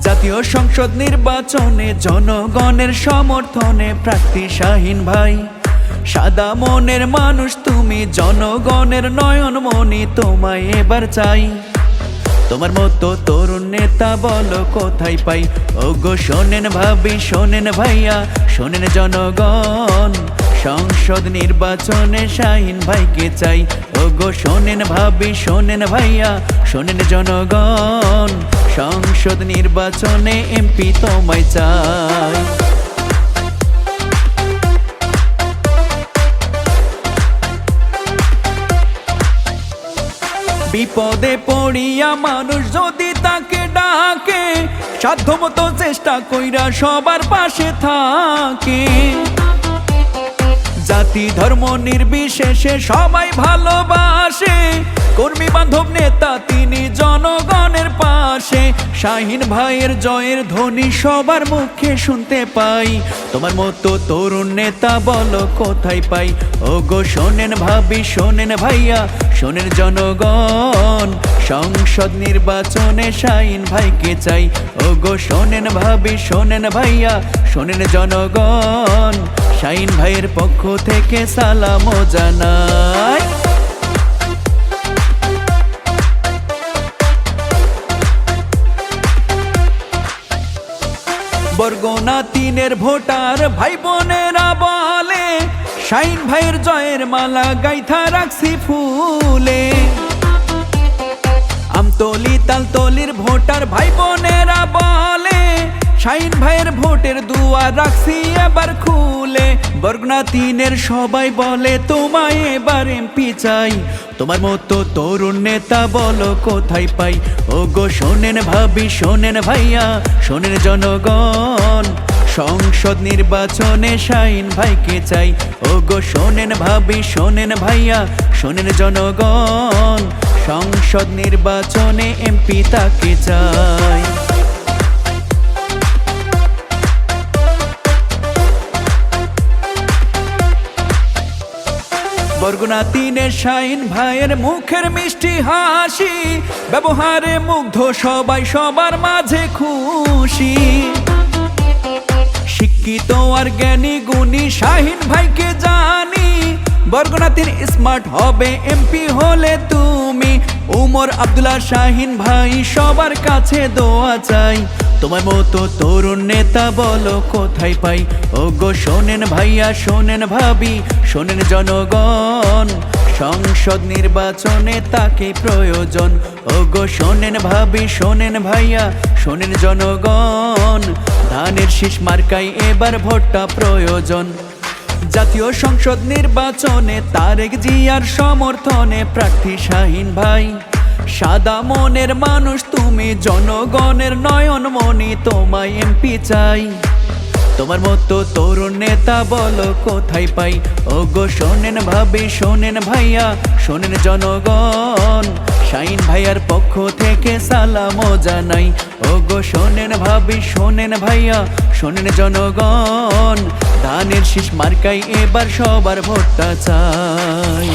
জাতীয় সংসদ নির্বাচনে জনগণের সমর্থনে প্রার্থী শাহীন ভাই। সাদা মনের মানুষ তুমি, জনগণের নয়নমণি, তোমায় এবার চাই। তোমার মতো তরুণ নেতা বলো কোথায় পাই? ওগো শোনেন ভাবি, শোনেন ভাইয়া, শোনেন জনগণ, সংসদ নির্বাচনে শাহীন ভাইকে চাই। ওগো শোনেন ভাবি, শোনেন ভাইয়া, শোনেন জনগণ, সংসদ নির্বাচনে এমপি তোমায় চাই। বিপদে পড়িয়া মানুষ যদি তাকে ডাকে, সাধ্যমতো চেষ্টা কইরা সবার পাশে থাকে। জাতি ধর্ম নির্বিশেষে সবাই ভালোবাসে, কর্মী বান্ধব নেতা তিনি জনগণের পাশে। শাহীন ভাইয়ের জয়ের ধ্বনি সবার মুখে শুনতে পাই। তোমার মতো তরুণ নেতা বলো কোথায় পাই? ওগো শোনেন ভাবি, শোনেন ভাইয়া, শোনেন জনগণ, সংসদ নির্বাচনে শাহীন ভাইকে চাই। ওগো শোনেন ভাবি, শোনেন ভাইয়া, শোনেন জনগণ, শাহীন ভাইয়ের পক্ষ থেকে সালামও জানাই। বরগুনা 3-এর ভোটার ভাই বোনেরা বলে, শাহীন ভাইয়ের জয়ের মালা গাইথা রাখছি ফুলে। আমতলি তালতলির ভোটার ভাই বোনেরা বলে, শাহীন ভাইয়ের ভোটের দুয়ার রাখছি এবার খুলে। বরগুনা 3-এর সবাই বলে তোমায় এবার এমপি চাই। তোমার মতো তরুণ নেতা বলো কোথায় পাই? ওগো শোনেন ভাবি, শোনেন ভাইয়া, শোনেন জনগণ, সংসদ নির্বাচনে শাহীন ভাইকে চাই। ওগো শোনেন ভাবি, শোনেন ভাইয়া, শোনেন জনগণ, সংসদ নির্বাচনে এমপি তাকে চাই। বরগুনা 3-এর শাহীন ভাইয়ের মুখের মিষ্টি হাসি, ব্যবহারে মুগ্ধ সবাই, সবার মাঝে খুশি। শিক্ষিত আর জ্ঞানী গুণী শাহীন ভাইকে জানি, বরগুনা 3 স্মার্ট হবে এমপি হলে তুমি। উমর আব্দুল্লাহ শাহীন ভাই সবার কাছে দোয়া চাই। তোমার মতো তরুণ নেতা বলো কোথায় পাই? ওগো শোনেন ভাইয়া, শোনেন ভাবি, শোনেন জনগণ, সংসদ নির্বাচনে তাকে প্রয়োজন। ওগো শোনেন ভাবি, শোনেন ভাইয়া, শোনেন জনগণ, ধানের শীষ মার্কায় এবার ভোটটা প্রয়োজন। জাতীয় সংসদ নির্বাচনে তারেক জিয়ার সমর্থনে প্রার্থী শাহীন ভাই। সাদা মনের মানুষ তুমি, জনগণের নয়নমণি, তোমায় এমপি চাই। তোমার মতো তরুণ নেতা বলো কোথায় পাই? ওগো শোনেন ভাবি, শোনেন ভাইয়া, শোনেন জনগণ, শাহীন ভাইয়ার পক্ষ থেকে সালামও জানাই। ওগো শোনেন ভাবি, শোনেন ভাইয়া, শোনেন জনগণ, ধানের শীষ মার্কায় এবার সবার ভোটটা চাই।